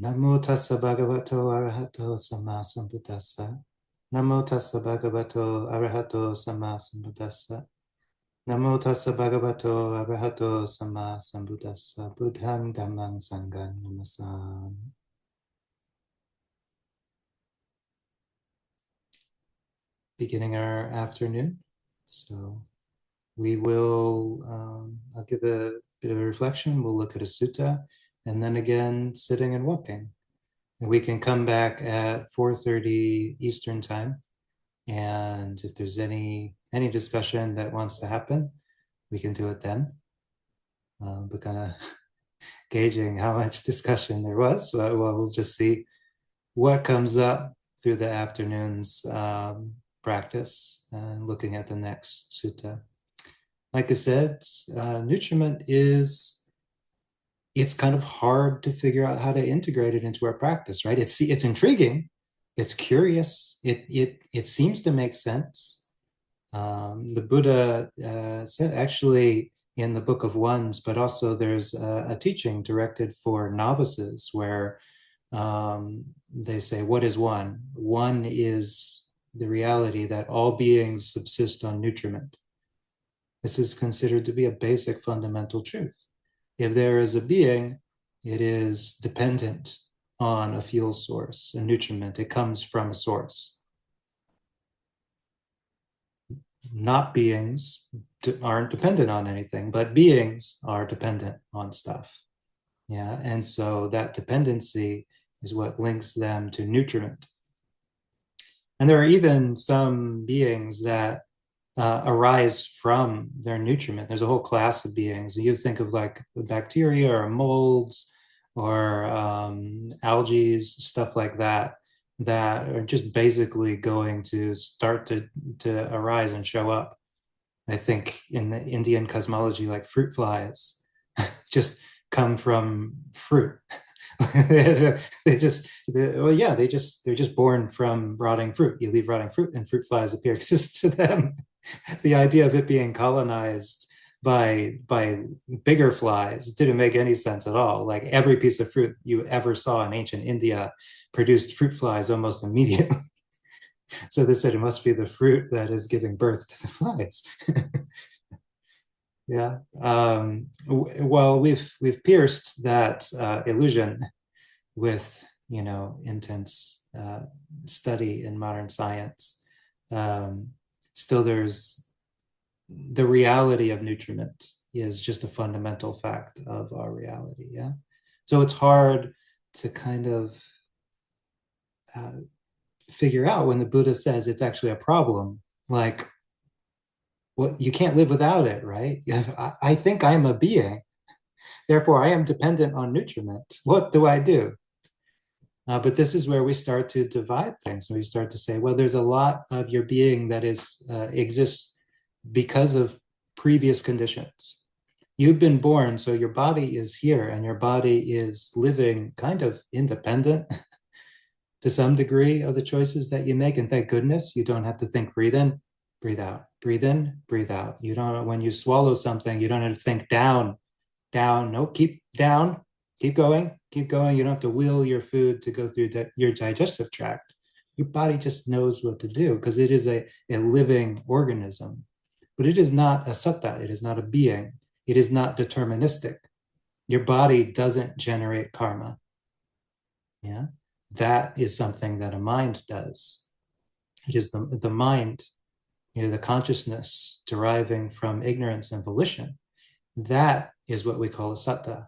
Namo tassa bhagavato arahato sama sambuddhassa. Namo tassa bhagavato arahato sama sambuddhassa. Namo tassa bhagavato arahato sama sambuddhassa. Buddhang dhammang sanghang namasami. Beginning our afternoon. So we will, I'll give a bit of a reflection. We'll look at a sutta and then again, sitting and walking. And we can come back at 4:30 Eastern time. And if there's any discussion that wants to happen, we can do it then. But kind of gauging how much discussion there was. So we'll just see what comes up through the afternoon's practice and looking at the next sutta. Like I said, nutriment it's kind of hard to figure out how to integrate it into our practice, right? It's intriguing, it's curious, it seems to make sense. The Buddha said actually in the Book of Ones, but also there's a teaching directed for novices where they say, what is one? One is the reality that all beings subsist on nutriment. This is considered to be a basic fundamental truth. If there is a being, it is dependent on a fuel source, a nutriment. It comes from a source. Not beings aren't dependent on anything, but beings are dependent on stuff. Yeah, and so that dependency is what links them to nutriment. And there are even some beings that arise from their nutriment. There's a whole class of beings. You think of like bacteria or molds or algae, stuff like that, that are just basically going to start to arise and show up. I think in the Indian cosmology, like fruit flies just come from fruit. they're just born from rotting fruit. You leave rotting fruit and fruit flies appear. Because to them, the idea of it being colonized by bigger flies didn't make any sense at all. Like every piece of fruit you ever saw in ancient India produced fruit flies almost immediately. So they said it must be the fruit that is giving birth to the flies. Yeah. Well, we've pierced that illusion with intense study in modern science. Still, there's the reality of nutriment is just a fundamental fact of our reality. Yeah. So it's hard to kind of figure out when the Buddha says it's actually a problem. Like, well, you can't live without it, right? I think I'm a being, therefore I am dependent on nutriment. What do I do? But this is where we start to divide things. We start to say, well, there's a lot of your being that exists because of previous conditions. You've been born, so your body is here, and your body is living kind of independent to some degree of the choices that you make. And thank goodness you don't have to think, breathe in, breathe out, breathe in, breathe out. You don't, when you swallow something, you don't have to think down, no, keep down, keep going, keep going. You don't have to will your food to go through your digestive tract. Your body just knows what to do because it is a living organism. But it is not a sutta, it is not a being, it is not deterministic. Your body doesn't generate karma. Yeah, that is something that a mind does. It is the mind, the consciousness deriving from ignorance and volition. That is what we call a sutta.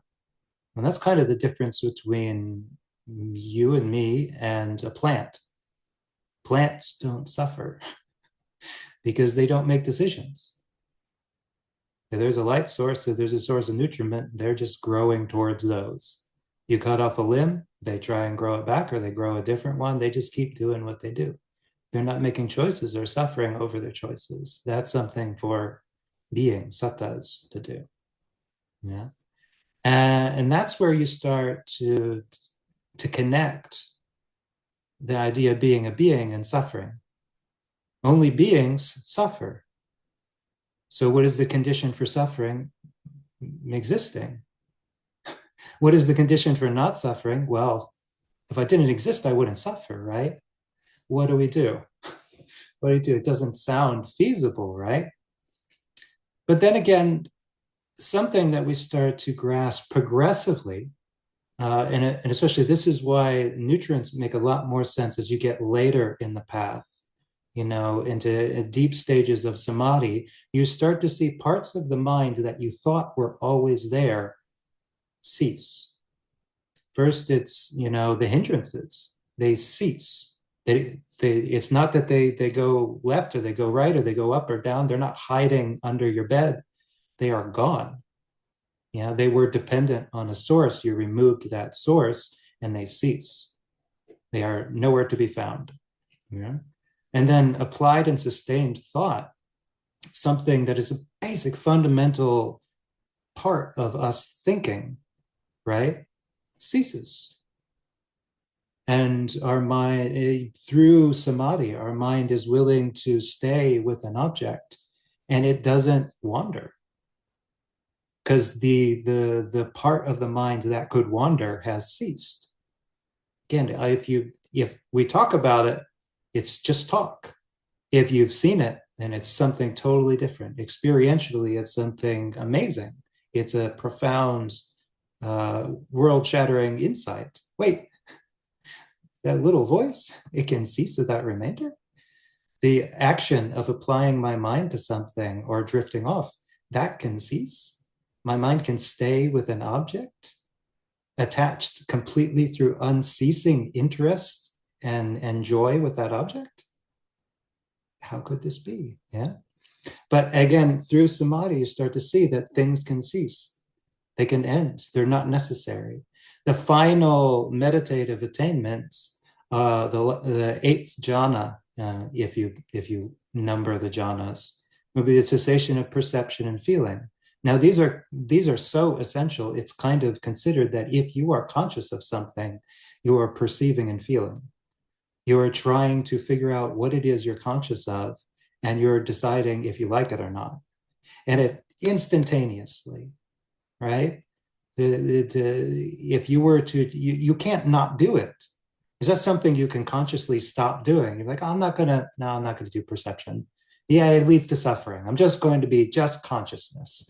And that's kind of the difference between you and me and a plant. Plants don't suffer because they don't make decisions. If there's a light source, if there's a source of nutriment, they're just growing towards those. You cut off a limb, they try and grow it back, or they grow a different one. They just keep doing what they do. They're not making choices or suffering over their choices. That's something for beings, sattas, to do. Yeah. And that's where you start to connect the idea of being a being and suffering. Only beings suffer. So what is the condition for suffering? Existing. What is the condition for not suffering? Well, If I didn't exist, I wouldn't suffer, right? What do we do? What do we do? It doesn't sound feasible, right? But then again, something that we start to grasp progressively, and especially this is why nutrients make a lot more sense as you get later in the path, into deep stages of samadhi. You start to see parts of the mind that you thought were always there cease. First, it's, the hindrances, they cease. It's not that they go left or they go right or they go up or down. They're not hiding under your bed. They are gone. They were dependent on a source. You removed that source and they cease. They are nowhere to be found. Yeah. And then applied and sustained thought, something that is a basic fundamental part of us thinking, right, ceases. And our mind, through samadhi, our mind is willing to stay with an object and it doesn't wander. Because the part of the mind that could wander has ceased. Again, if we talk about it, it's just talk. If you've seen it, then it's something totally different. Experientially, it's something amazing. It's a profound, world-shattering insight. Wait, that little voice, it can cease without remainder? The action of applying my mind to something or drifting off, that can cease? My mind can stay with an object, attached completely through unceasing interest and joy with that object? How could this be? Yeah. But again, through samadhi, you start to see that things can cease. They can end. They're not necessary. The final meditative attainments, the eighth jhana, if you number the jhanas, will be the cessation of perception and feeling. Now, these are so essential. It's kind of considered that if you are conscious of something, you are perceiving and feeling. You are trying to figure out what it is you're conscious of, and you're deciding if you like it or not. And it instantaneously, right? If you were to, you can't not do it. Is that something you can consciously stop doing? You're like, I'm not gonna do perception. Yeah, it leads to suffering. I'm just going to be just consciousness.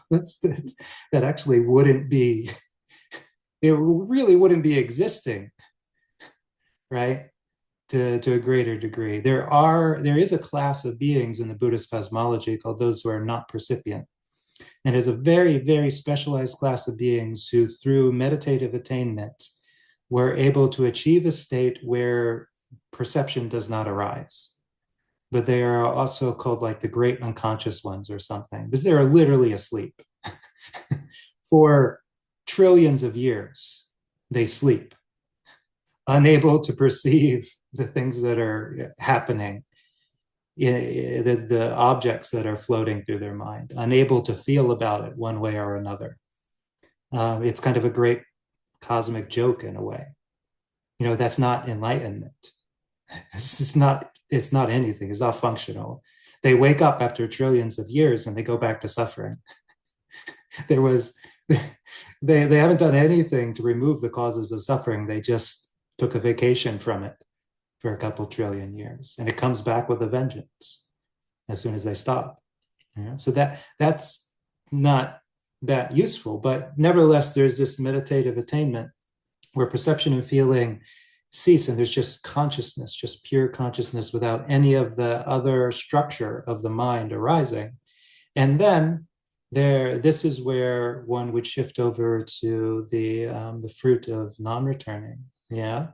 That actually wouldn't be, it really wouldn't be existing, right? To a greater degree. There is a class of beings in the Buddhist cosmology called those who are not percipient. And it is a very, very specialized class of beings who, through meditative attainment, were able to achieve a state where perception does not arise. But they are also called like the great unconscious ones or something, because they're literally asleep. For trillions of years, they sleep, unable to perceive the things that are happening, the objects that are floating through their mind, unable to feel about it one way or another. It's kind of a great cosmic joke in a way. That's not enlightenment. It's not anything. It's not functional. They wake up after trillions of years and they go back to suffering. There was, they haven't done anything to remove the causes of suffering. They just took a vacation from it for a couple trillion years, and it comes back with a vengeance as soon as they stop. So that's not that useful, but nevertheless, there's this meditative attainment where perception and feeling cease, and there's just consciousness, just pure consciousness without any of the other structure of the mind arising. And then this is where one would shift over to the fruit of non-returning. Yeah,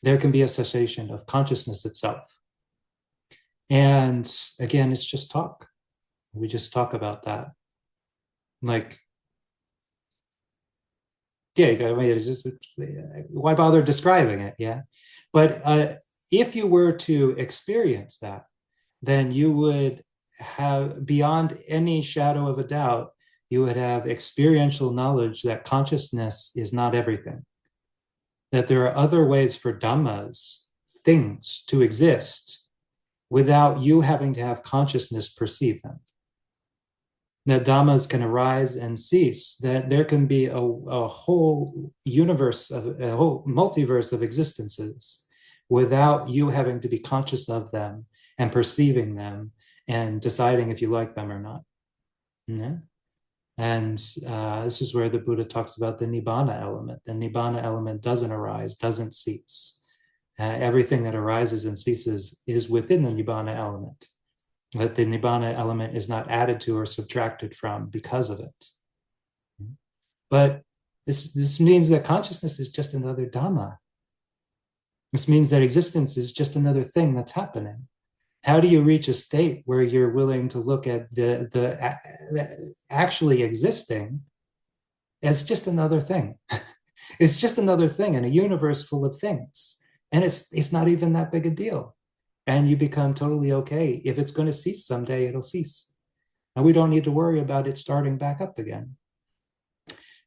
there can be a cessation of consciousness itself. And again, it's just talk. We just talk about that. Like, yeah, I mean, it's just, why bother describing it? Yeah. But if you were to experience that, then you would have, beyond any shadow of a doubt, you would have experiential knowledge that consciousness is not everything, that there are other ways for dhammas, things, to exist without you having to have consciousness perceive them. that dhammas can arise and cease, that there can be a whole universe of a whole multiverse of existences without you having to be conscious of them and perceiving them and deciding if you like them or not. Yeah. And this is where the Buddha talks about the nibbana element. The nibbana element doesn't arise, doesn't cease. Everything that arises and ceases is within the nibbana element. That the nibbana element is not added to or subtracted from because of it. But this means that consciousness is just another dhamma. This means that existence is just another thing that's happening. How do you reach a state where you're willing to look at the actually existing as just another thing? It's just another thing in a universe full of things. And it's not even that big a deal. And you become totally okay. If it's going to cease someday, it'll cease. And we don't need to worry about it starting back up again.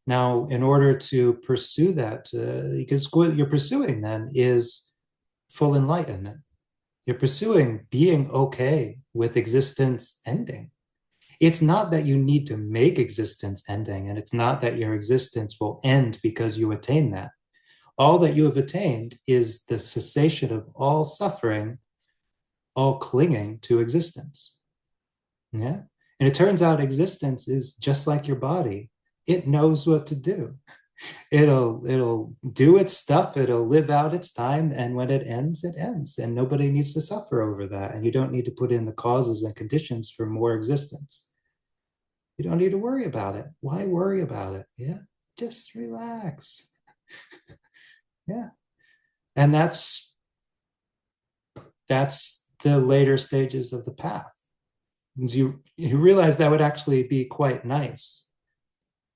Now, in order to pursue that, because what you're pursuing then is full enlightenment. You're pursuing being okay with existence ending. It's not that you need to make existence ending, and it's not that your existence will end because you attain that. All that you have attained is the cessation of all suffering, all clinging to existence. Yeah. And it turns out existence is just like your body. It knows what to do. It'll do its stuff, it'll live out its time, and when it ends, and nobody needs to suffer over that. And you don't need to put in the causes and conditions for more existence. You don't need to worry about it. Why worry about it? Yeah, just relax. Yeah. And that's the later stages of the path. You realize that would actually be quite nice.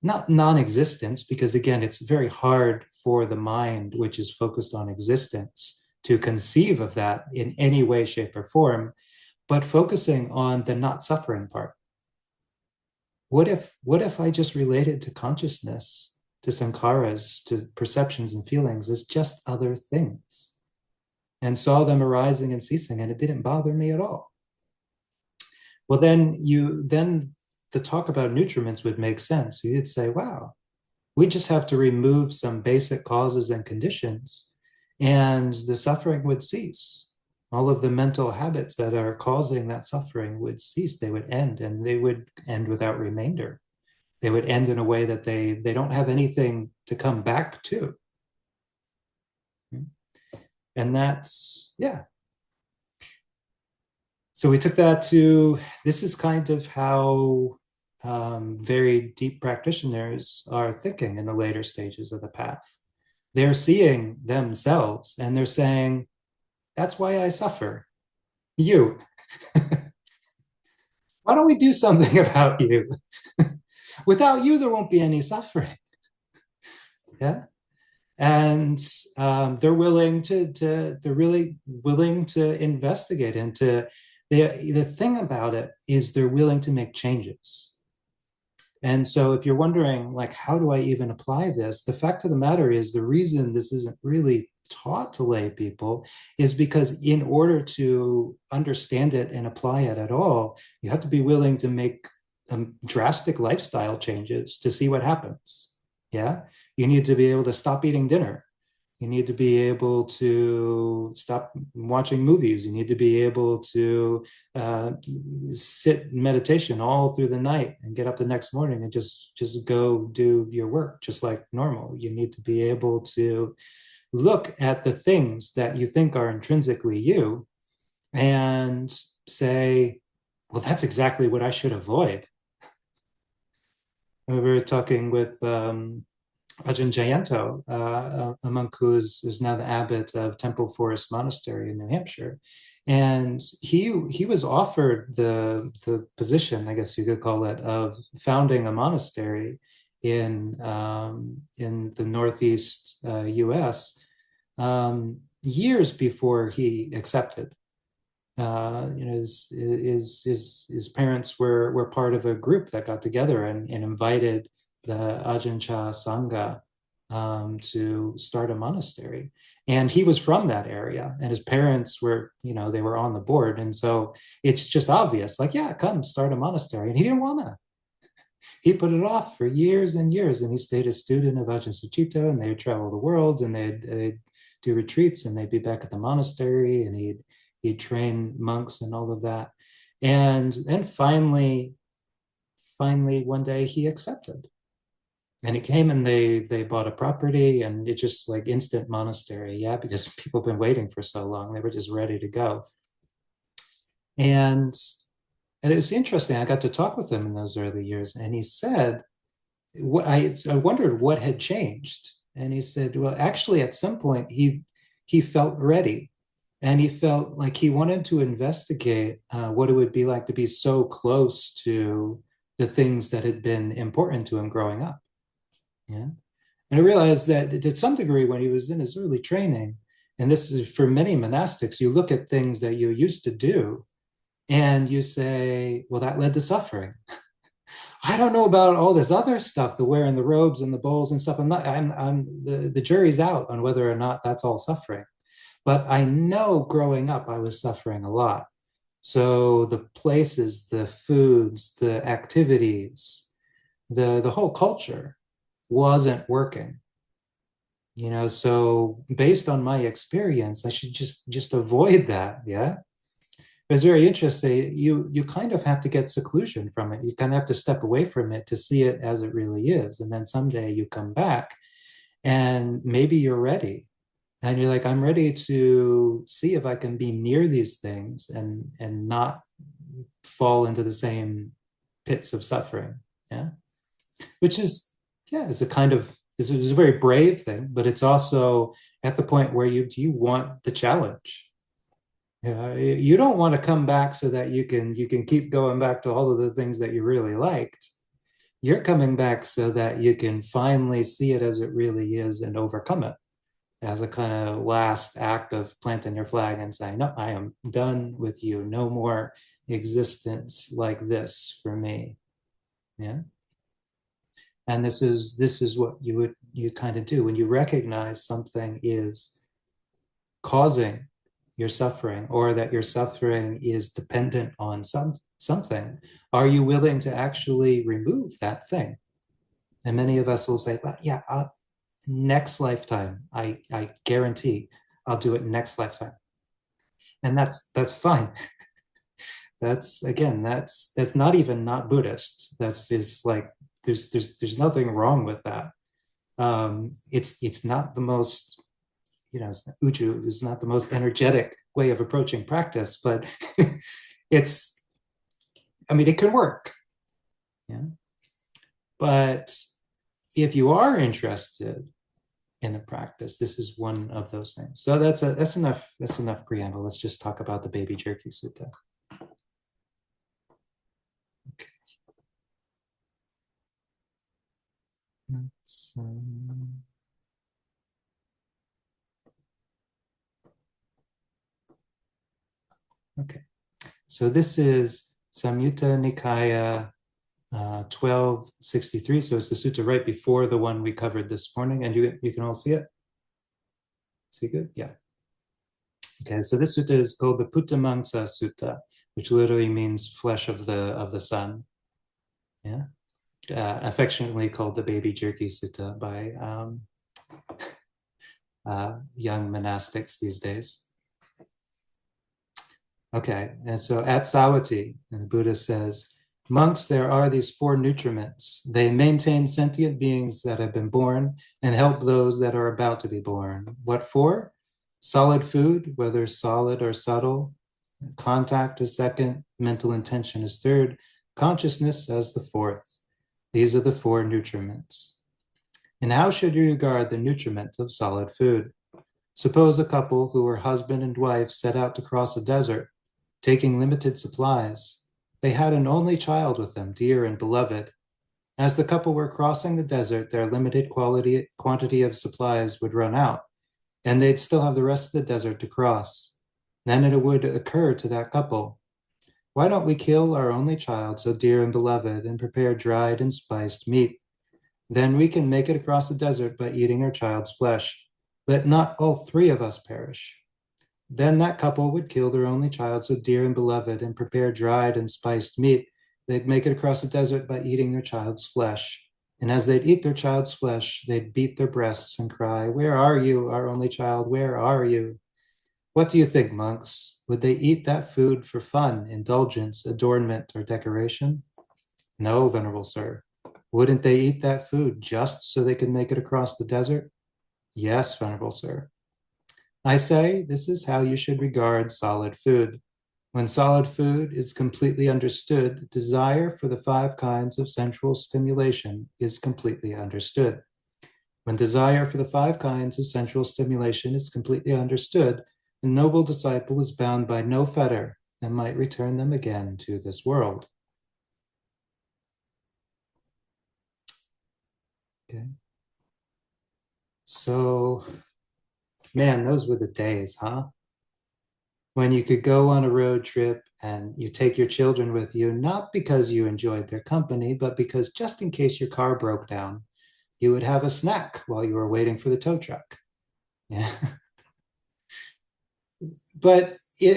Not non-existence, because again, it's very hard for the mind, which is focused on existence, to conceive of that in any way, shape, or form, but focusing on the not suffering part. What if I just related to consciousness, to sankharas, to perceptions and feelings as just other things, and saw them arising and ceasing, and it didn't bother me at all? Well, then the talk about nutriments would make sense. You'd say, wow, we just have to remove some basic causes and conditions, and the suffering would cease. All of the mental habits that are causing that suffering would cease. They would end, and they would end without remainder. They would end in a way that they don't have anything to come back to. And that's, yeah. So we took that to, this is kind of how very deep practitioners are thinking in the later stages of the path. They're seeing themselves and they're saying, that's why I suffer. You. Why don't we do something about you? Without you, there won't be any suffering. Yeah. And they're willing they're really willing to investigate into the thing about it is they're willing to make changes. And so if you're wondering, like, how do I even apply this? The fact of the matter is the reason this isn't really taught to lay people is because in order to understand it and apply it at all, you have to be willing to make drastic lifestyle changes to see what happens. Yeah. You need to be able to stop eating dinner. You need to be able to stop watching movies. You need to be able to sit in meditation all through the night and get up the next morning and just go do your work just like normal. You need to be able to look at the things that you think are intrinsically you and say, well, that's exactly what I should avoid. We were talking with Ajahn Jayanto, a monk who's now the abbot of Temple Forest Monastery in New Hampshire. And he was offered the position, I guess you could call it, of founding a monastery in the Northeast US years before he accepted. His parents were part of a group that got together and invited the Ajahn Chah Sangha to start a monastery. And he was from that area, and his parents were, they were on the board. And so it's just obvious, like, yeah, come start a monastery. And he didn't want to. he put it off for years and years, and he stayed a student of Ajahn Sucitto, and they would travel the world, and they'd do retreats, and they'd be back at the monastery, and he'd train monks and all of that. And then finally one day he accepted. And he came and they bought a property, and it just like instant monastery. Yeah, because people have been waiting for so long. They were just ready to go. And it was interesting. I got to talk with him in those early years, and he said, I wondered what had changed. And he said, well, actually, at some point, he felt ready, and he felt like he wanted to investigate what it would be like to be so close to the things that had been important to him growing up. Yeah. And I realized that to some degree, when he was in his early training, and this is for many monastics, you look at things that you used to do and you say, well, that led to suffering. I don't know about all this other stuff, the wearing the robes and the bowls and stuff. The jury's out on whether or not that's all suffering. But I know growing up, I was suffering a lot. So the places, the foods, the activities, the whole culture wasn't working. So based on my experience, I should just avoid that. Yeah. It's very interesting. You kind of have to get seclusion from it. You kind of have to step away from it to see it as it really is. And then someday you come back and maybe you're ready. And you're like, I'm ready to see if I can be near these things and not fall into the same pits of suffering. Yeah. Which is, yeah, is a kind of is a very brave thing, but it's also at the point where you want the challenge. You don't want to come back so that you can keep going back to all of the things that you really liked. You're coming back so that you can finally see it as it really is and overcome it as a kind of last act of planting your flag and saying, no, I am done with you. No more existence like this for me. Yeah. And this is what you kind of do when you recognize something is causing your suffering, or that your suffering is dependent on something. Are you willing to actually remove that thing? And many of us will say, well, yeah, next lifetime, I guarantee I'll do it next lifetime. And that's fine. That's not even not Buddhist. That's just like there's nothing wrong with that. It's not the most, uju is not the most energetic way of approaching practice, but it's, it can work. Yeah. But if you are interested in the practice, this is one of those things. So that's enough preamble. Let's just talk about the baby jerky sutta. Okay. Okay. So this is Samyutta Nikaya 1263. So it's the sutta right before the one we covered this morning, and you can all see it. See good? Yeah. Okay, so this sutta is called the Puttamangsa Sutta, which literally means flesh of the sun. Yeah. Affectionately called the baby jerky sutta by young monastics these days. Okay, and so at Savatthi, the Buddha says, monks, there are these four nutriments. They maintain sentient beings that have been born and help those that are about to be born. What for? Solid food, whether solid or subtle. Contact is second. Mental intention is third. Consciousness as the fourth. These are the four nutriments. And how should you regard the nutriment of solid food? Suppose a couple who were husband and wife set out to cross a desert, taking limited supplies. They had an only child with them, dear and beloved. As the couple were crossing the desert, their limited quantity of supplies would run out, and they'd still have the rest of the desert to cross. Then it would occur to that couple, why don't we kill our only child, so dear and beloved, and prepare dried and spiced meat? Then we can make it across the desert by eating our child's flesh. Let not all three of us perish. Then that couple would kill their only child, so dear and beloved, and prepare dried and spiced meat, They'd make it across the desert by eating their child's flesh. And as they'd eat their child's flesh, they'd beat their breasts and cry, "Where are you, our only child? Where are you?" What do you think, monks? Would they eat that food for fun, indulgence, adornment, or decoration? No, venerable sir. Wouldn't they eat that food just so they could make it across the desert? Yes, venerable sir. I say this is how you should regard solid food. When solid food is completely understood, desire for the five kinds of sensual stimulation is completely understood. When desire for the five kinds of sensual stimulation is completely understood, the noble disciple is bound by no fetter and might return them again to this world. Okay. So, man, those were the days, huh? When you could go on a road trip and you take your children with you, not because you enjoyed their company, but because just in case your car broke down, you would have a snack while you were waiting for the tow truck. Yeah. But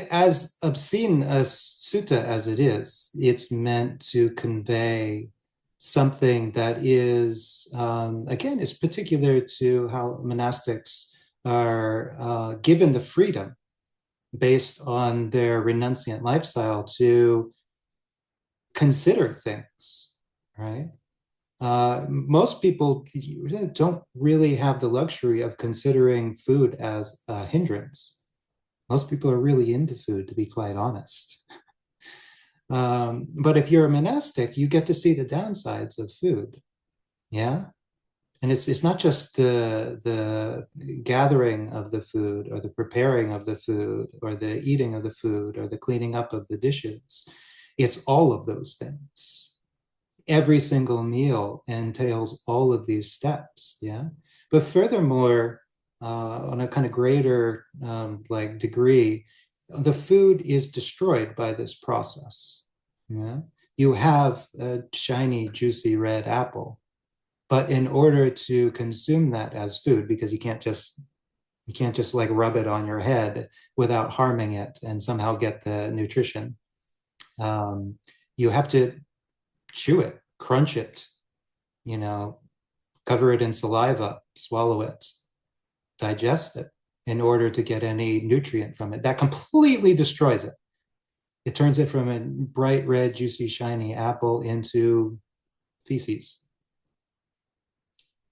as obscene a sutta as it is, it's meant to convey something that is, again, is particular to how monastics are given the freedom based on their renunciant lifestyle to consider things, right? Most people don't really have the luxury of considering food as a hindrance. Most people are really into food, to be quite honest. But if you're a monastic, you get to see the downsides of food. Yeah. And it's not just the gathering of the food or the preparing of the food or the eating of the food or the cleaning up of the dishes. It's all of those things. Every single meal entails all of these steps. Yeah. But furthermore, on a kind of greater like degree, the food is destroyed by this process. Yeah. You have a shiny, juicy red apple, but in order to consume that as food, because you can't just like rub it on your head without harming it and somehow get the nutrition. Um, you have to chew it, crunch it, you know, cover it in saliva, swallow it, digest it in order to get any nutrient from it. That completely destroys it. It turns it from a bright red, juicy, shiny apple into feces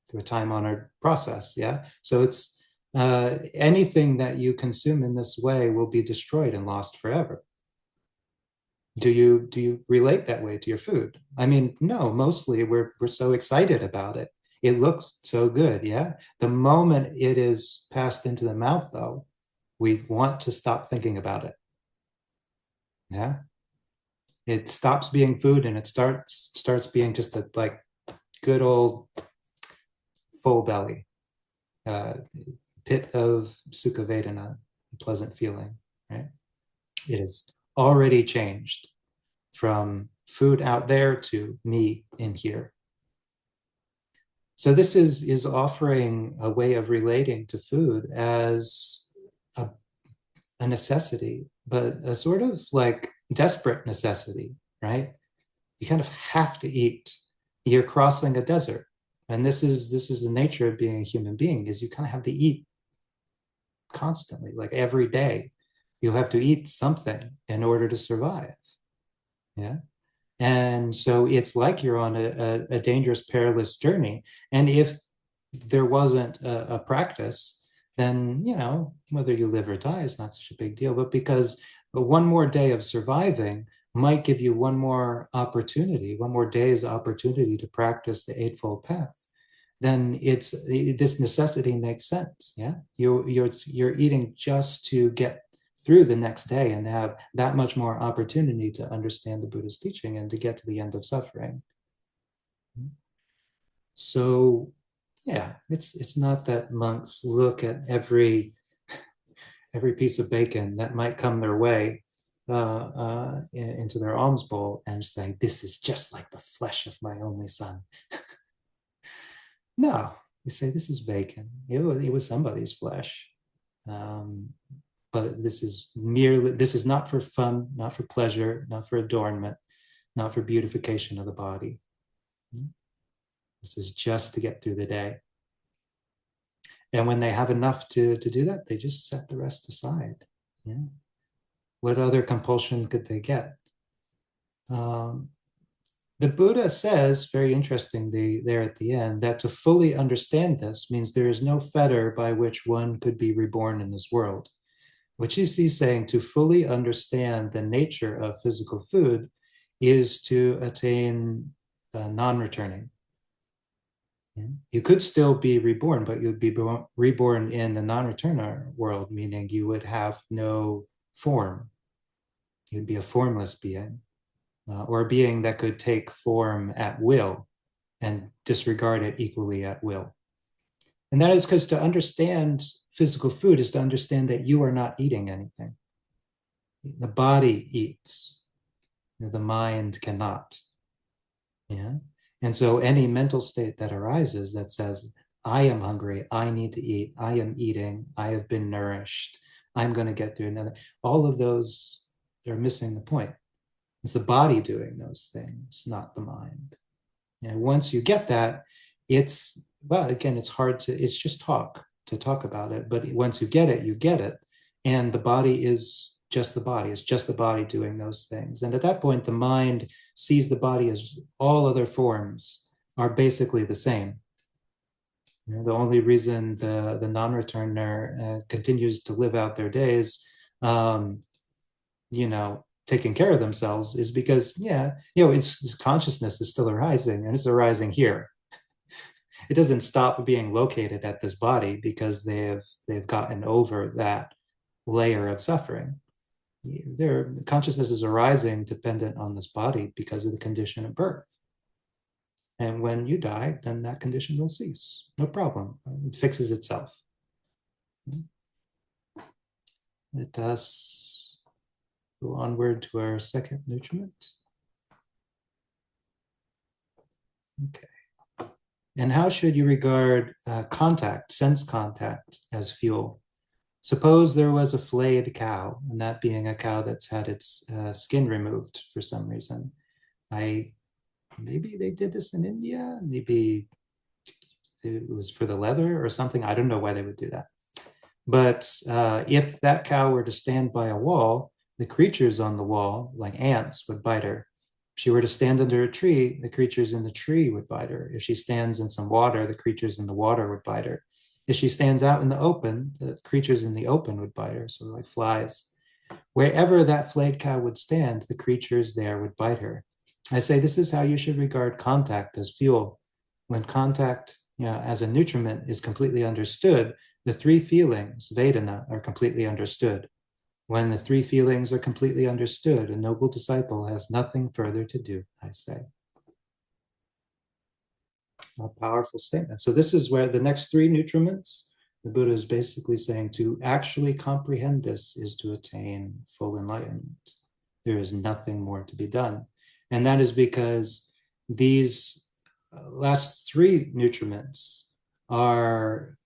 through a time-honored process. Yeah. So it's anything that you consume in this way will be destroyed and lost forever. Do you relate that way to your food? I mean, no, mostly we're so excited about it. It looks so good, yeah. The moment it is passed into the mouth, though, we want to stop thinking about it. Yeah. It stops being food and it starts being just a like good old full belly, uh, pit of sukha vedana, pleasant feeling, right? It is already changed from food out there to me in here. So this is offering a way of relating to food as a necessity, but a sort of like desperate necessity, right? You kind of have to eat. You're crossing a desert. And this is the nature of being a human being, is you kind of have to eat constantly, like every day. You have to eat something in order to survive. Yeah. And so it's like you're on a dangerous, perilous journey. And if there wasn't a practice, then, whether you live or die is not such a big deal. But because one more day of surviving might give you one more opportunity, one more day's opportunity to practice the Eightfold Path, then this necessity makes sense. Yeah, you're eating just to get through the next day and have that much more opportunity to understand the Buddha's teaching and to get to the end of suffering. So, yeah, it's not that monks look at every piece of bacon that might come their way into their alms bowl and say, "This is just like the flesh of my only son." No, we say this is bacon. It was somebody's flesh. But this is not for fun, not for pleasure, not for adornment. not for beautification of the body. This is just to get through the day. And when they have enough to do that, they just set the rest aside. Yeah. What other compulsion could they get? The Buddha says, very interestingly, there at the end, that to fully understand this means there is no fetter by which one could be reborn in this world. Which he's saying, to fully understand the nature of physical food is to attain non-returning. You could still be reborn, but you'd be reborn in the non-returner world, meaning you would have no form. You'd be a formless being, or a being that could take form at will and disregard it equally at will. And that is because to understand physical food is to understand that you are not eating anything. The body eats, the mind cannot. Yeah. And so any mental state that arises that says, I am hungry, I need to eat, I am eating, I have been nourished, I'm going to get through another, all of those are missing the point. It's the body doing those things, not the mind. And once you get that, it's, well, again, it's hard to, it's just talk about it. But once you get it, you get it. And the body is just the body. It's just the body doing those things. And at that point, the mind sees the body as all other forms are basically the same. The only reason the non-returner continues to live out their days, taking care of themselves is because, its consciousness is still arising, and it's arising here. It doesn't stop being located at this body because they've gotten over that layer of suffering. Their consciousness is arising dependent on this body because of the condition of birth. And when you die, then that condition will cease. No problem. It fixes itself. Let us go onward to our second nutriment. Okay. And how should you regard contact, sense contact, as fuel? Suppose there was a flayed cow, and that being a cow that's had its skin removed for some reason. Maybe they did this in India. Maybe it was for the leather or something. I don't know why they would do that. But if that cow were to stand by a wall, the creatures on the wall, like ants, would bite her. If she were to stand under a tree, the creatures in the tree would bite her. If she stands in some water, the creatures in the water would bite her. If she stands out in the open, the creatures in the open would bite her, so like flies. Wherever that flayed cow would stand, the creatures there would bite her. I say this is how you should regard contact as fuel. When contact, as a nutriment is completely understood, the three feelings, Vedana, are completely understood. When the three feelings are completely understood, a noble disciple has nothing further to do, I say. A powerful statement. So this is where the next three nutriments, the Buddha is basically saying to actually comprehend this is to attain full enlightenment. There is nothing more to be done. And that is because these last three nutriments are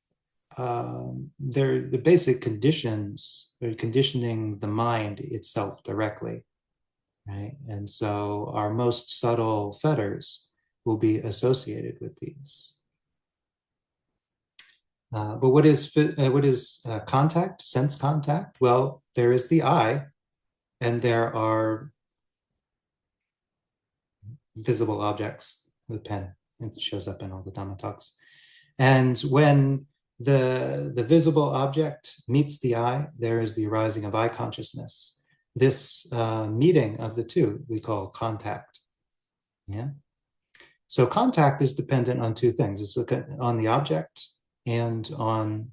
they're the basic conditions. They're conditioning the mind itself directly, right? And so our most subtle fetters will be associated with these. But what is contact, sense contact? Well, there is the eye, and there are visible objects. The pen, it shows up in all the Dhamma talks. And when the visible object meets the eye, there is the arising of eye consciousness. This meeting of the two we call contact. Yeah. So contact is dependent on two things. It's on the object and on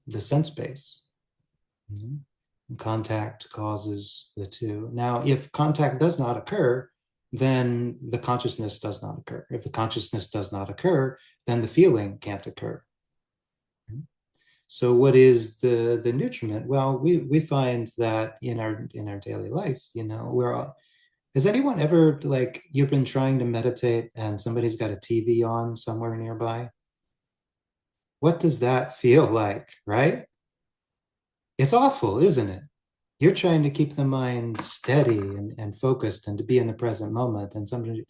the sense base. Mm-hmm. Contact causes the two. Now, if contact does not occur, then the consciousness does not occur. If the consciousness does not occur, then the feeling can't occur. So what is the nutriment? Well, we find that in our daily life, we're all, has anyone ever, like, you've been trying to meditate and somebody's got a TV on somewhere nearby? What does that feel like, right? It's awful, isn't it? You're trying to keep the mind steady and focused and to be in the present moment. And somebody,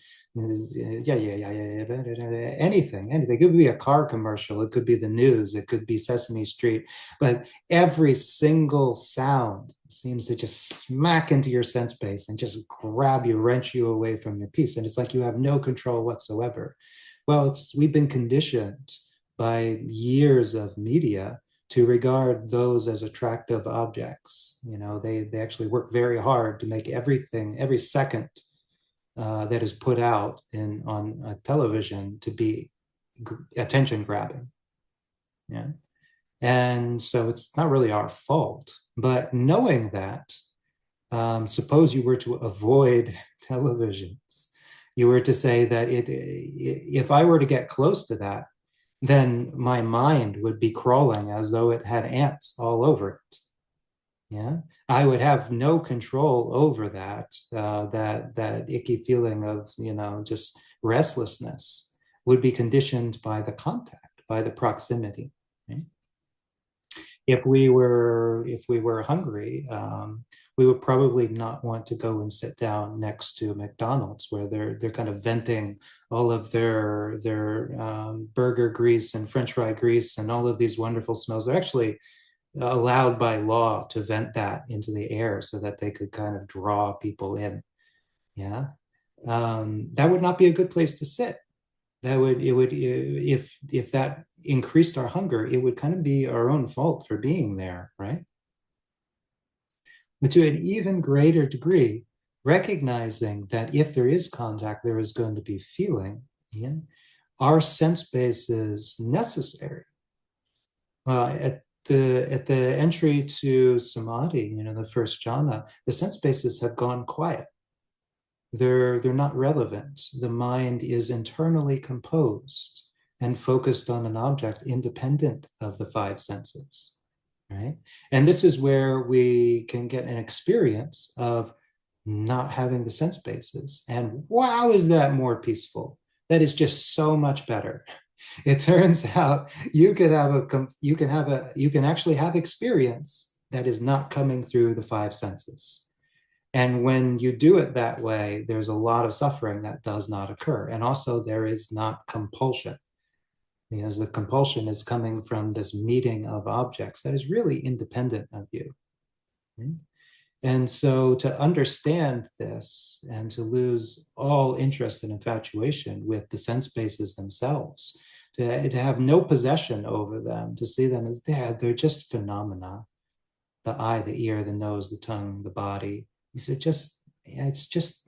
anything. It could be a car commercial, it could be the news, it could be Sesame Street, but every single sound seems to just smack into your sense base and just grab you, wrench you away from your peace. And it's like you have no control whatsoever. Well, we've been conditioned by years of media to regard those as attractive objects. They actually work very hard to make everything, every second that is put out on television to be attention grabbing. Yeah. And so it's not really our fault. But knowing that, suppose you were to avoid televisions, you were to say that if I were to get close to that, then my mind would be crawling as though it had ants all over it. Yeah, I would have no control over that icky feeling of just restlessness would be conditioned by the contact, by the proximity. Right? If we were hungry, we would probably not want to go and sit down next to McDonald's where they're kind of venting all of their burger grease and French fry grease and all of these wonderful smells. They're actually allowed by law to vent that into the air so that they could kind of draw people in. Yeah, that would not be a good place to sit. If that increased our hunger, it would kind of be our own fault for being there, right? But to an even greater degree, recognizing that if there is contact, there is going to be feeling. Yeah? Our sense base is necessary. At the entry to samadhi, the first jhana, the sense bases have gone quiet. They're not relevant. The mind is internally composed and focused on an object independent of the five senses, right? And this is where we can get an experience of not having the sense bases. And wow, is that more peaceful? That is just so much better. It turns out you can actually have experience that is not coming through the five senses. And when you do it that way, there's a lot of suffering that does not occur. And also, there is not compulsion, because the compulsion is coming from this meeting of objects that is really independent of you. And so, to understand this and to lose all interest and infatuation with the sense bases themselves, to have no possession over them, to see them as they're just phenomena. The eye, the ear, the nose, the tongue, the body. These are it's just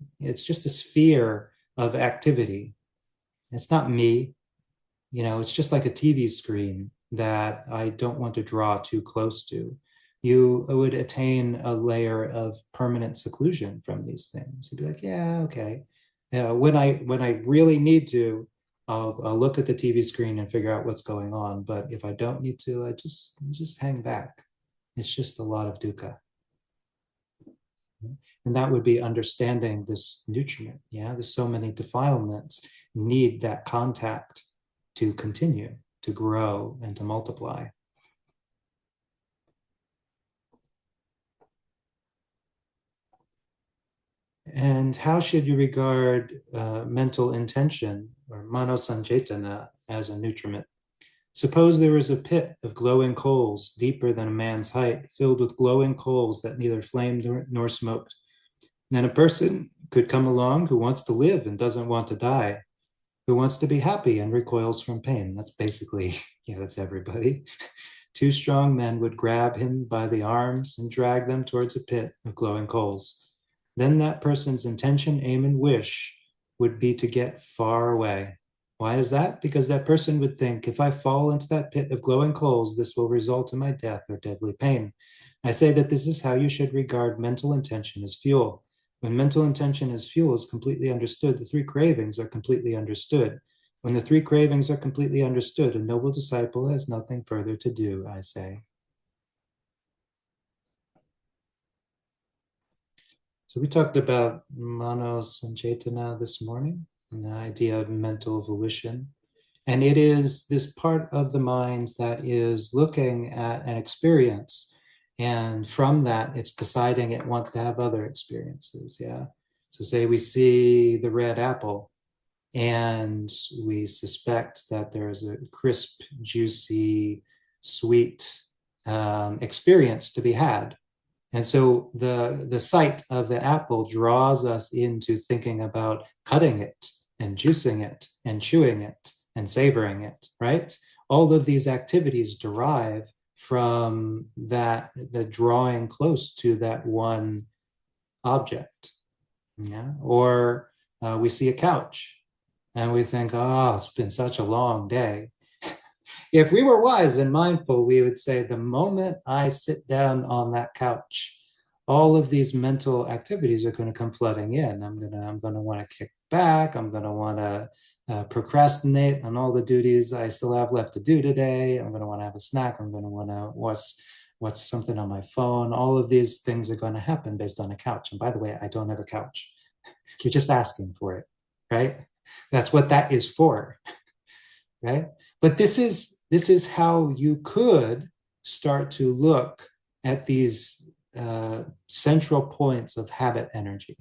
a sphere of activity. It's not me. It's just like a TV screen that I don't want to draw too close to. You would attain a layer of permanent seclusion from these things. You'd be like, yeah, okay. When I really need to, I'll look at the TV screen and figure out what's going on. But if I don't need to, I just hang back. It's just a lot of dukkha. And that would be understanding this nutriment. Yeah, there's so many defilements need that contact to continue, to grow, and to multiply. And how should you regard mental intention or manosancetana as a nutriment? Suppose there is a pit of glowing coals deeper than a man's height, filled with glowing coals that neither flamed nor smoked. Then a person could come along who wants to live and doesn't want to die, who wants to be happy and recoils from pain. That's basically, that's everybody. Two strong men would grab him by the arms and drag them towards a pit of glowing coals. Then that person's intention, aim, and wish would be to get far away. Why is that? Because that person would think, if I fall into that pit of glowing coals, this will result in my death or deadly pain. I say that this is how you should regard mental intention as fuel. When mental intention as fuel is completely understood, the three cravings are completely understood. When the three cravings are completely understood, a noble disciple has nothing further to do, I say. So we talked about manos and cetana this morning, and the idea of mental volition. And it is this part of the mind that is looking at an experience And from that, it's deciding it wants to have other experiences. Yeah. So say we see the red apple and we suspect that there's a crisp, juicy, sweet experience to be had. And so the sight of the apple draws us into thinking about cutting it and juicing it and chewing it and savoring it, right? All of these activities derive from that, the drawing close to that one object. Yeah. Or we see a couch and we think, oh, it's been such a long day. If we were wise and mindful, we would say, the moment I sit down on that couch, all of these mental activities are going to come flooding in. I'm gonna want to kick back. I'm gonna want to procrastinate on all the duties I still have left to do today. I'm gonna want to have a snack. I'm gonna want to watch something on my phone. All of these things are going to happen based on a couch. And by the way, I don't have a couch. You're just asking for it, right? That's what that is for, right? But this is how you could start to look at these central points of habit energy,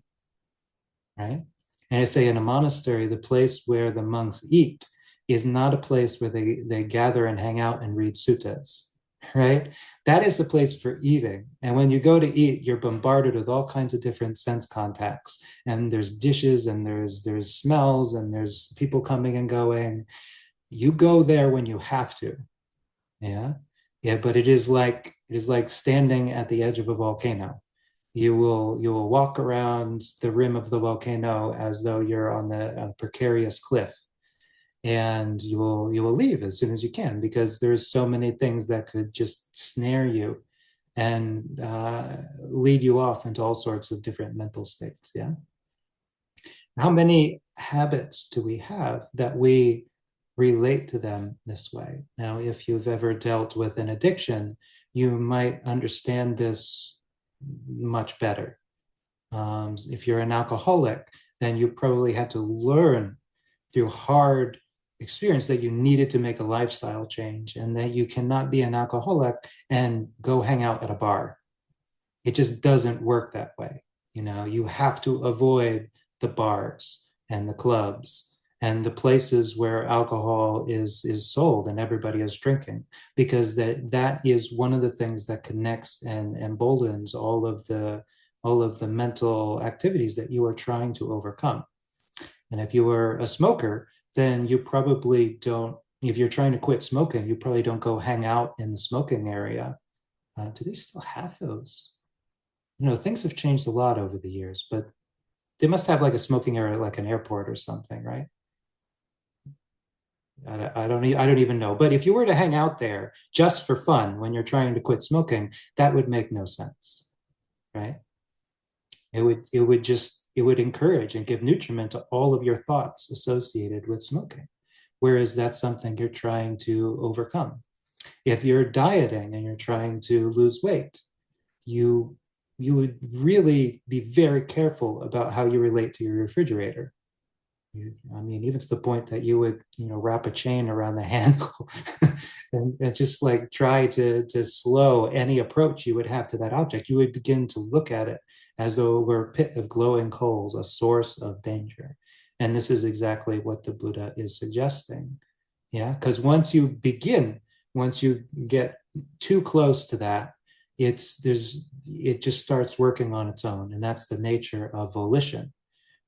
right? And I say in a monastery, the place where the monks eat is not a place where they gather and hang out and read suttas, right? That is the place for eating. And when you go to eat, you're bombarded with all kinds of different sense contacts. And there's dishes and there's smells and there's people coming and going. You go there when you have to. Yeah. Yeah, but it is like standing at the edge of a volcano. You will walk around the rim of the volcano as though you're on a precarious cliff, and you will leave as soon as you can, because there's so many things that could just snare you and lead you off into all sorts of different mental states. Yeah. How many habits do we have that we relate to them this way? Now, if you've ever dealt with an addiction, you might understand this much better. If you're an alcoholic, then you probably had to learn through hard experience that you needed to make a lifestyle change, and that you cannot be an alcoholic and go hang out at a bar. It just doesn't work that way. You have to avoid the bars and the clubs and the places where alcohol is sold and everybody is drinking, because that is one of the things that connects and emboldens all of the mental activities that you are trying to overcome. And if you were a smoker, then you probably don't, if you're trying to quit smoking, you probably don't go hang out in the smoking area. Do they still have those? Things have changed a lot over the years, but they must have like a smoking area, like an airport or something, right? I don't even know. But if you were to hang out there just for fun when you're trying to quit smoking, that would make no sense, right? It would encourage and give nutriment to all of your thoughts associated with smoking, whereas that's something you're trying to overcome. If you're dieting and you're trying to lose weight, you would really be very careful about how you relate to your refrigerator. I mean, even to the point that you would, wrap a chain around the handle and just like try to slow any approach you would have to that object. You would begin to look at it as though it were a pit of glowing coals, a source of danger. And this is exactly what the Buddha is suggesting. Yeah, because once you get too close to that, it just starts working on its own. And that's the nature of volition.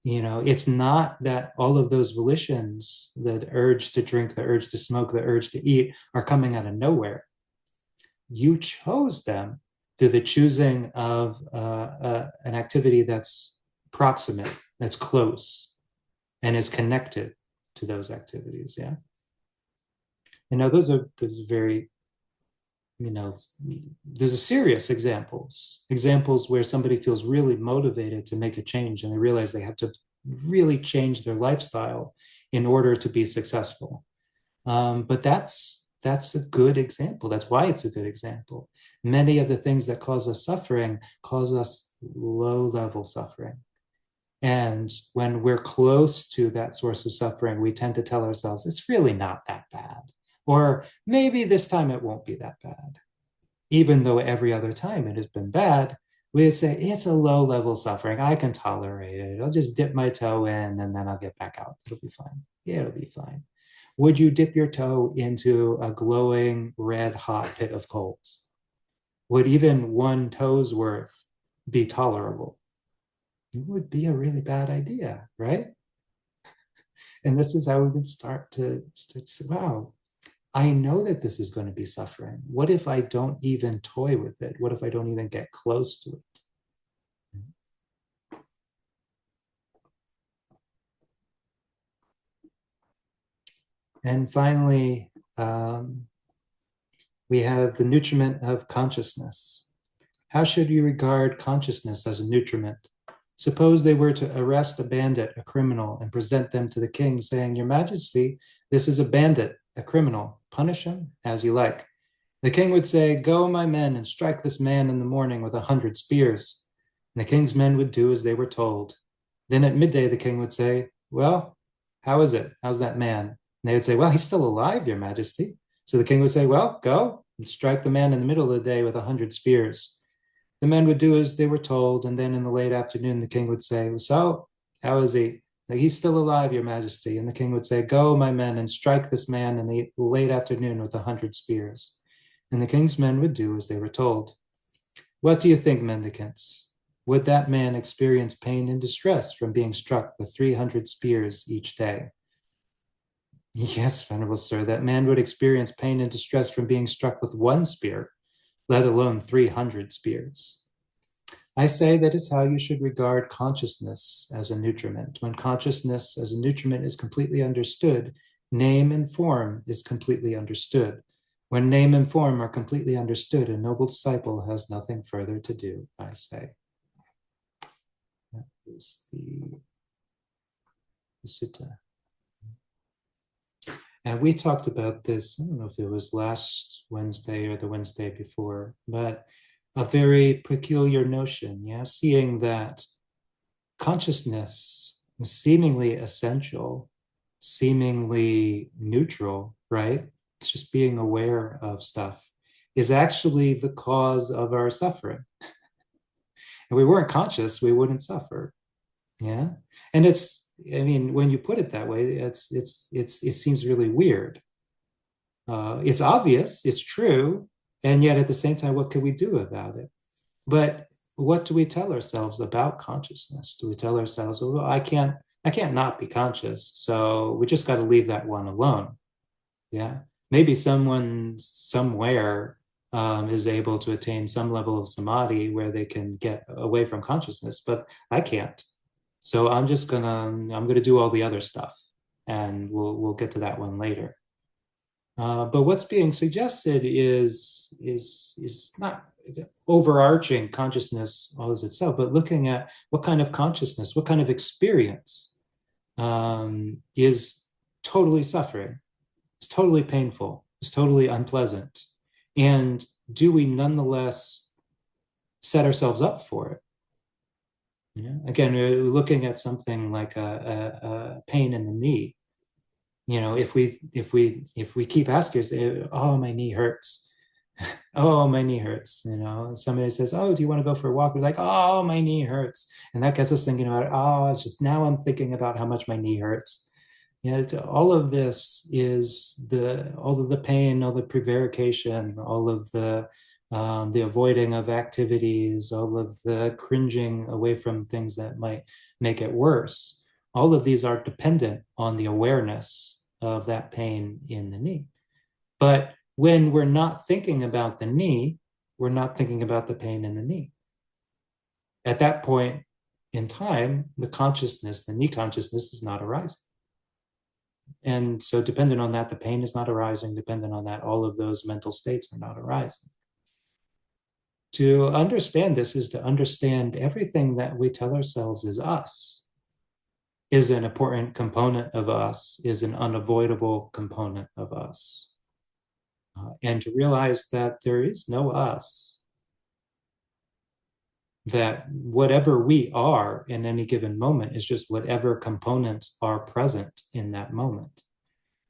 It's not that all of those volitions, the urge to drink, the urge to smoke, the urge to eat, are coming out of nowhere. You chose them through the choosing of an activity that's proximate, that's close, and is connected to those activities. Yeah. Those are very, those are serious examples where somebody feels really motivated to make a change, and they realize they have to really change their lifestyle in order to be successful. But that's a good example. That's why it's a good example. Many of the things that cause us suffering cause us low-level suffering. And when we're close to that source of suffering, we tend to tell ourselves, it's really not that bad. Or maybe this time it won't be that bad. even though every other time it has been bad, we'd say it's a low level suffering. I can tolerate it. I'll just dip my toe in and then I'll get back out. It'll be fine. Yeah, it'll be fine. Would you dip your toe into a glowing red hot pit of coals? Would even one toe's worth be tolerable? It would be a really bad idea, right? And this is how we would start to say, wow, I know that this is going to be suffering. What if I don't even toy with it? What if I don't even get close to it? And finally, we have the nutriment of consciousness. How should you regard consciousness as a nutriment? Suppose they were to arrest a bandit, a criminal, and present them to the king, saying, Your Majesty, this is a bandit, a criminal. Punish him as you like. The king would say, Go, my men, and strike this man in the morning with 100 spears. And the king's men would do as they were told. Then at midday, the king would say, Well, how is it? How's that man? And they would say, Well, he's still alive, Your Majesty. So the king would say, Well, go and strike the man in the middle of the day with 100 spears. The men would do as they were told, and then in the late afternoon, the king would say, So, how is he? Like, he's still alive, Your Majesty. And the king would say, Go, my men, and strike this man in the late afternoon with 100 spears. And the king's men would do as they were told. What do you think, mendicants? Would that man experience pain and distress from being struck with 300 spears each day? Yes, venerable sir, that man would experience pain and distress from being struck with one spear, let alone 300 spears. I say that is how you should regard consciousness as a nutriment. When consciousness as a nutriment is completely understood, name and form is completely understood. When name and form are completely understood, a noble disciple has nothing further to do, I say. That is the sutta. And we talked about this, I don't know if it was last Wednesday or the Wednesday before, but a very peculiar notion, yeah, seeing that consciousness is seemingly essential, seemingly neutral, right? It's just being aware of stuff is actually the cause of our suffering. If we weren't conscious, we wouldn't suffer. Yeah. And it's, I mean, when you put it that way, it seems really weird. It's obvious, it's true, and yet at the same time, what can we do about it? But what do we tell ourselves about consciousness? Do we tell ourselves, well, I can't not be conscious, so we just got to leave that one alone? Yeah. Maybe someone somewhere is able to attain some level of samadhi where they can get away from consciousness, but I can't. So I'm gonna do all the other stuff, and we'll get to that one later. But what's being suggested is not overarching consciousness all as itself, but looking at what kind of consciousness, what kind of experience is totally suffering, it's totally painful, it's totally unpleasant, and do we nonetheless set ourselves up for it? Yeah. Again, we're looking at something like a pain in the knee. You know, if we keep asking ourselves, oh, my knee hurts. Oh, my knee hurts. You know, and somebody says, oh, do you want to go for a walk? We're like, oh, my knee hurts. And that gets us thinking about, oh, now I'm thinking about how much my knee hurts. You know, all of this is all of the pain, all the prevarication, all of the avoiding of activities, all of the cringing away from things that might make it worse. All of these are dependent on the awareness of that pain in the knee. But when we're not thinking about the knee, we're not thinking about the pain in the knee. At that point in time, the consciousness, the knee consciousness, is not arising. And so dependent on that, the pain is not arising. Dependent on that, all of those mental states are not arising. To understand this is to understand everything that we tell ourselves is us, is an important component of us, is an unavoidable component of us. And to realize that there is no us, that whatever we are in any given moment is just whatever components are present in that moment,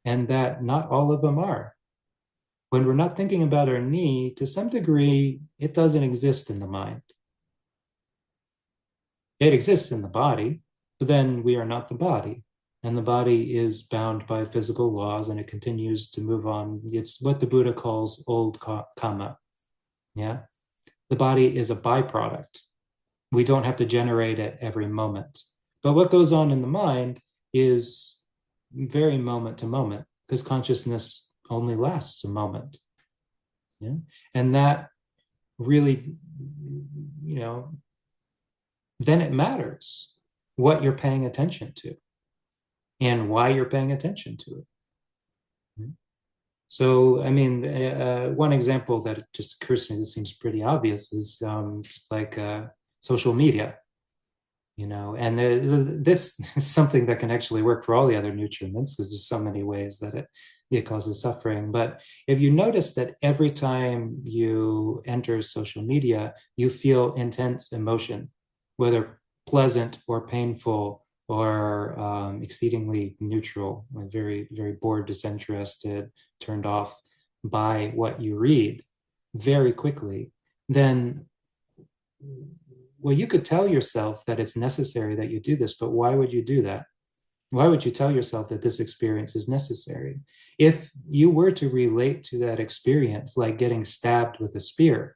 and that not all of them are. When we're not thinking about our knee, to some degree, it doesn't exist in the mind. It exists in the body, but then we are not the body. And the body is bound by physical laws and it continues to move on. It's what the Buddha calls old karma. Yeah. The body is a byproduct. We don't have to generate it every moment. But what goes on in the mind is very moment to moment because consciousness only lasts a moment. Yeah. And that really, you know, then it matters what you're paying attention to and why you're paying attention to it. So, I mean, one example that just occurs to me that seems pretty obvious is like social media, and this is something that can actually work for all the other nutriments because there's so many ways that it causes suffering. But if you notice that every time you enter social media, you feel intense emotion, whether pleasant or painful or exceedingly neutral, like very, very bored, disinterested, turned off by what you read very quickly, then, well, you could tell yourself that it's necessary that you do this, but why would you do that? Why would you tell yourself that this experience is necessary? If you were to relate to that experience like getting stabbed with a spear,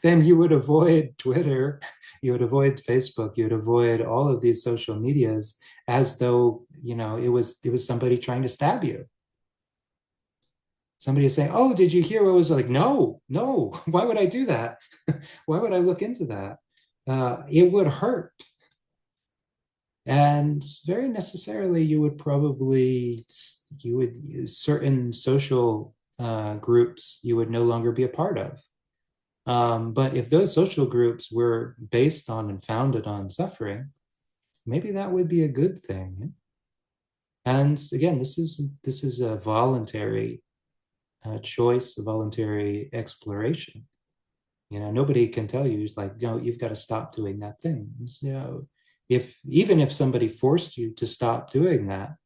then you would avoid Twitter, you would avoid Facebook, you would avoid all of these social medias as though, it was somebody trying to stab you. Somebody is saying, "Oh, did you hear what was like?" No, no. Why would I do that? Why would I look into that? It would hurt. And very necessarily, certain social groups you would no longer be a part of. But if those social groups were based on and founded on suffering, maybe that would be a good thing. And again, this is a voluntary choice, a voluntary exploration. Nobody can tell you like, no, you've got to stop doing that thing. Even if somebody forced you to stop doing that,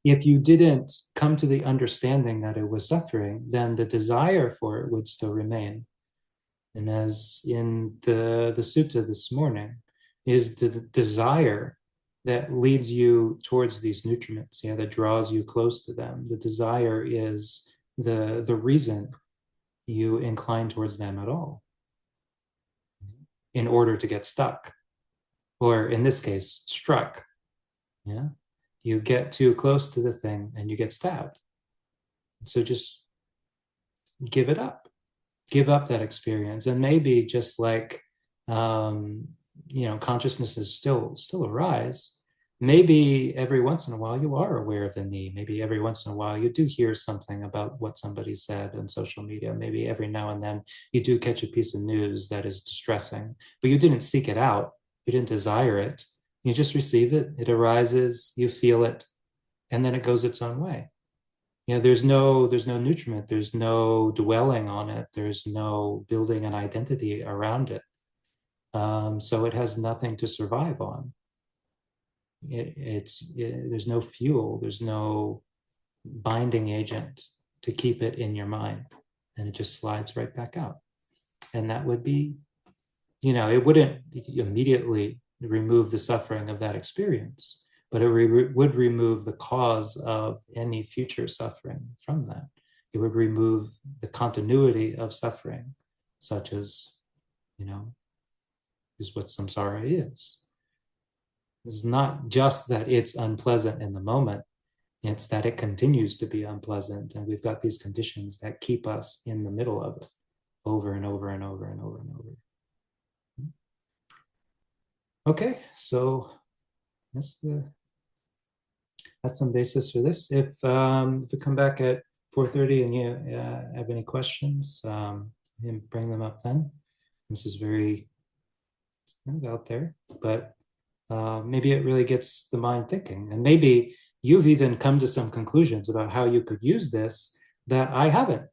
if you didn't come to the understanding that it was suffering, then the desire for it would still remain. And as in the sutta this morning, is the desire that leads you towards these nutriments, that draws you close to them. The desire is the reason you incline towards them at all in order to get stuck, or in this case, struck. Yeah. You get too close to the thing and you get stabbed. So just give it up. Give up that experience. And maybe just like consciousnesses still arise. Maybe every once in a while you are aware of the knee. Maybe every once in a while you do hear something about what somebody said on social media. Maybe every now and then you do catch a piece of news that is distressing, but you didn't seek it out. You didn't desire it. You just receive it. It arises, you feel it, and then it goes its own way. There's no nutriment, there's no dwelling on it, there's no building an identity around it. So it has nothing to survive on. There's no fuel, there's no binding agent to keep it in your mind, and it just slides right back out. And that would be, it wouldn't immediately remove the suffering of that experience, but it would remove the cause of any future suffering from that. It would remove the continuity of suffering, such as, is what samsara is. It's not just that it's unpleasant in the moment, it's that it continues to be unpleasant. And we've got these conditions that keep us in the middle of it over and over and over and over and over. Okay, so that's some basis for this. If we come back at 4:30 and you have any questions, bring them up then. This is very kind of out there, but maybe it really gets the mind thinking. And maybe you've even come to some conclusions about how you could use this that I haven't,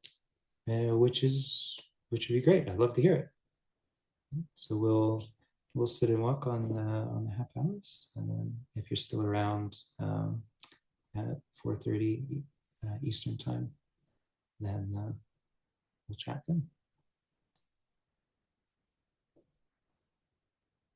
which would be great. I'd love to hear it. So we'll sit and walk on the half hours, and then if you're still around at 4:30 Eastern time, then we'll chat then.